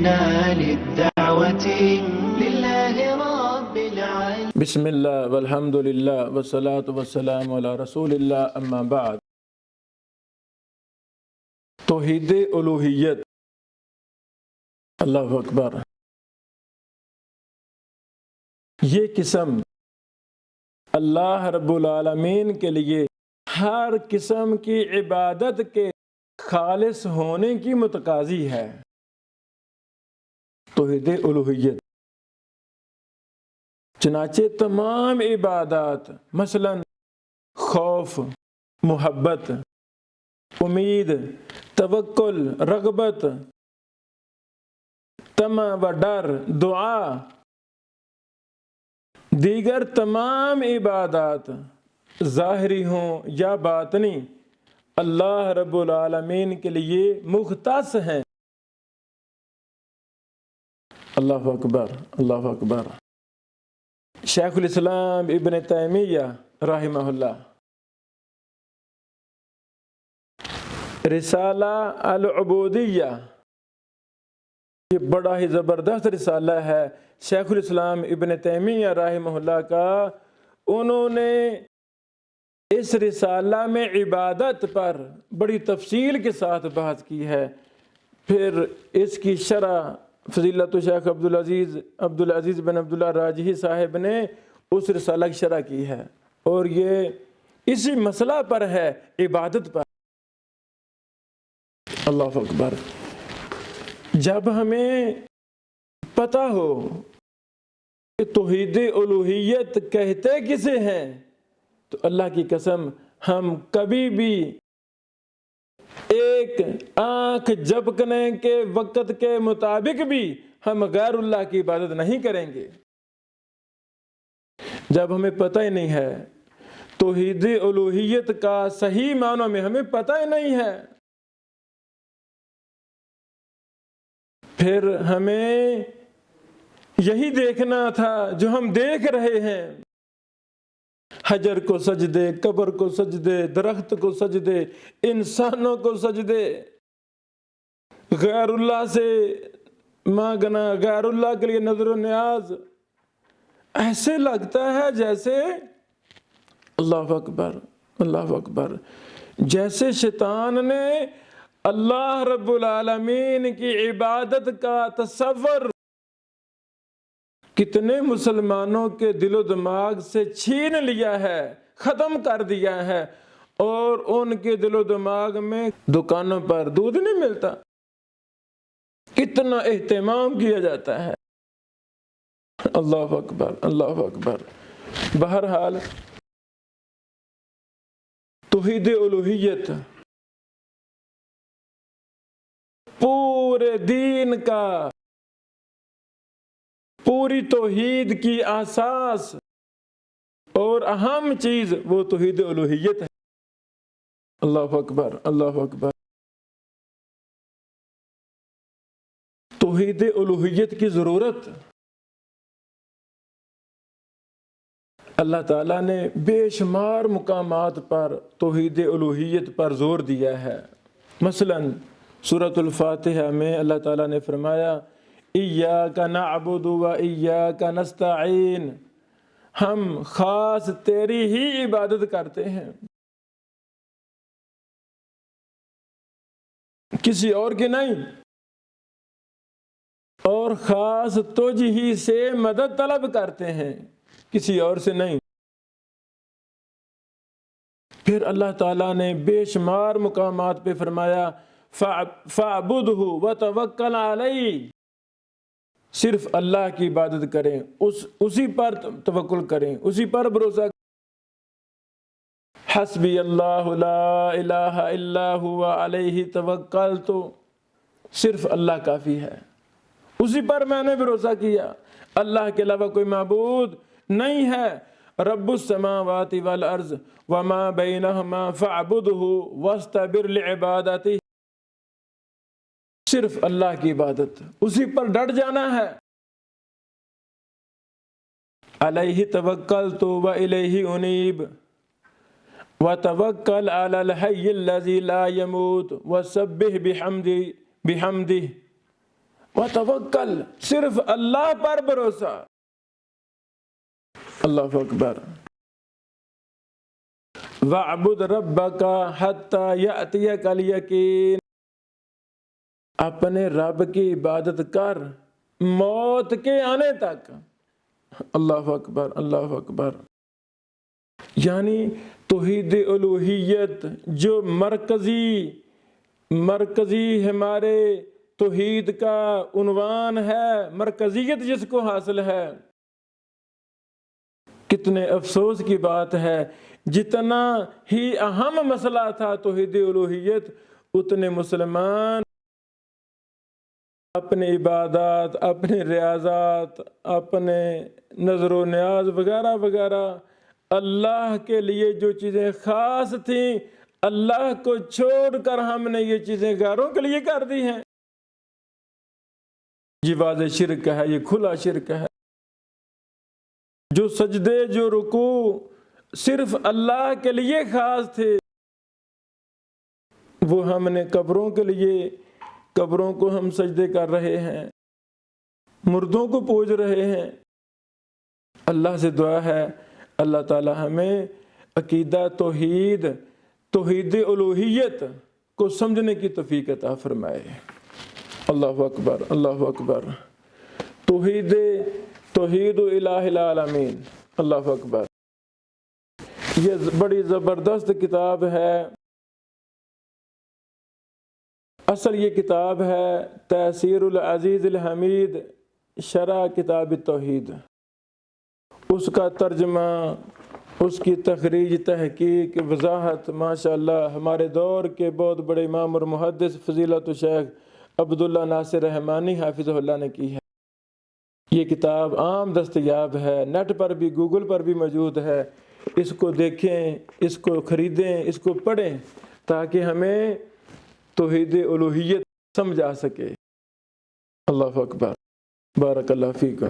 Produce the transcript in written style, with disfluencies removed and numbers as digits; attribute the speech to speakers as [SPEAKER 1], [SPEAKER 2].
[SPEAKER 1] بنا للدعوة لله رب العالمين.
[SPEAKER 2] بسم اللہ والحمد للہ والصلاة والسلام علی رسول اللہ، اما بعد. توحید الوہیت. اللہ اکبر. یہ قسم اللہ رب العالمین کے لیے ہر قسم کی عبادت کے خالص ہونے کی متقاضی ہے. توحید الوہیت. چنانچہ تمام عبادات مثلا خوف، محبت، امید، توکل، رغبت، طمع و ڈر، دعا، دیگر تمام عبادات ظاہری ہوں یا باطنی اللہ رب العالمین کے لیے مختص ہیں. اللہ اکبر، اللہ اکبر. شیخ الاسلام ابن تیمیہ رحمہ اللہ رسالہ العبودیہ، یہ بڑا ہی زبردست رسالہ ہے شیخ الاسلام ابن تیمیہ رحمہ اللہ کا. انہوں نے اس رسالہ میں عبادت پر بڑی تفصیل کے ساتھ بحث کی ہے. پھر اس کی شرح فضیلت شیخ عبدالعزیز بن عبداللہ راجحی صاحب نے اس رسالہ کی شرح کی ہے، اور یہ اسی مسئلہ پر ہے، عبادت پر. اللہ اکبر. جب ہمیں پتہ ہو کہ توحید الوہیت کہتے کسے ہیں تو اللہ کی قسم ہم کبھی بھی ایک آنکھ جھپکنے کے وقت کے مطابق بھی ہم غیر اللہ کی عبادت نہیں کریں گے. جب ہمیں پتہ ہی نہیں ہے توحید الوہیت کا صحیح معنوں میں ہمیں پتہ ہی نہیں ہے، پھر ہمیں یہی دیکھنا تھا جو ہم دیکھ رہے ہیں. حجر کو سجدے، قبر کو سجدے، درخت کو سجدے، انسانوں کو سجدے، غیر اللہ سے مانگنا، غیر اللہ کے لیے نظر و نیاز. ایسے لگتا ہے جیسے اللہ اکبر، اللہ اکبر، جیسے شیطان نے اللہ رب العالمین کی عبادت کا تصور کتنے مسلمانوں کے دل و دماغ سے چھین لیا ہے، ختم کر دیا ہے، اور ان کے دل و دماغ میں دکانوں پر دودھ نہیں ملتا، کتنا اہتمام کیا جاتا ہے. اللہ اکبر، اللہ اکبر. بہرحال توحید الوہیت پورے دین کا، پوری توحید کی اساس اور اہم چیز وہ توحید الوہیت ہے. اللہ اکبر، اللہ اکبر. توحید الوہیت کی ضرورت اللہ تعالیٰ نے بے شمار مقامات پر توحید الوہیت پر زور دیا ہے. مثلا سورۃ الفاتحہ میں اللہ تعالیٰ نے فرمایا ایاک نعبد و ایاک نستعین، ہم خاص تیری ہی عبادت کرتے ہیں، کسی اور کی نہیں، اور خاص تجھ ہی سے مدد طلب کرتے ہیں، کسی اور سے نہیں. پھر اللہ تعالیٰ نے بے شمار مقامات پہ فرمایا فَاعْبُدْهُ وَتَوَكَّلْ عَلَيْهِ، صرف اللہ کی عبادت کریں، اسی پر توکل کریں، اسی پر بھروسہ کریں. حسبی اللہ لا الہ الا هو علیہ توکلت، صرف اللہ کافی ہے، اسی پر میں نے بھروسہ کیا، اللہ کے علاوہ کوئی معبود نہیں ہے. رب السماوات والارض وما بینہما فاعبدہ واستبر لعبادتہ، صرف اللہ کی عبادت، اسی پر ڈٹ جانا ہے. علیہ توکلت و الیہ انیب وتوکل علی الحی الذی لا یموت وسبح بحمدہ وتوکل، صرف اللہ پر بھروسہ۔ اللہ اکبر۔ وَاعْبُدْ رَبَّكَ حَتَّى يَأْتِيَكَ الْيَقِينُ، اپنے رب کی عبادت کر موت کے آنے تک۔ اللہ اکبر، اللہ اکبر۔ یعنی توحید الوہیت جو مرکزی ہمارے توحید کا عنوان ہے، مرکزیت جس کو حاصل ہے، کتنے افسوس کی بات ہے، جتنا ہی اہم مسئلہ تھا توحید الوہیت، اتنے مسلمان اپنے عبادات، اپنے ریاضات، اپنے نظر و نیاز وغیرہ وغیرہ، اللہ کے لیے جو چیزیں خاص تھیں، اللہ کو چھوڑ کر ہم نے یہ چیزیں غیروں کے لیے کر دی ہیں۔ یہ واضح شرک ہے، یہ کھلا شرک ہے۔ جو سجدے، جو رکوع صرف اللہ کے لیے خاص تھے، وہ ہم نے قبروں کے لیے، قبروں کو ہم سجدے کر رہے ہیں، مردوں کو پوج رہے ہیں۔ اللہ سے دعا ہے اللہ تعالی ہمیں عقیدہ توحید الوہیت کو سمجھنے کی توفیق عطا فرمائے۔ اللہ اکبر، اللہ اکبر۔ توحید الہ العالمین۔ اللہ اکبر۔ یہ بڑی زبردست کتاب ہے۔ اصل یہ کتاب ہے تیسیر العزیز الحمید شرح کتاب التوحید۔ اس کا ترجمہ، اس کی تخریج، تحقیق، وضاحت ماشاءاللہ ہمارے دور کے بہت بڑے امام اور محدث فضیلت الشیخ عبداللہ ناصر رحمانی حافظہ اللہ نے کی ہے۔ یہ کتاب عام دستیاب ہے، نیٹ پر بھی، گوگل پر بھی موجود ہے۔ اس کو دیکھیں، اس کو خریدیں، اس کو پڑھیں تاکہ ہمیں توحید الوہیت سمجھ آ سکے۔ اللہ اکبر۔ بارک اللہ فیکم۔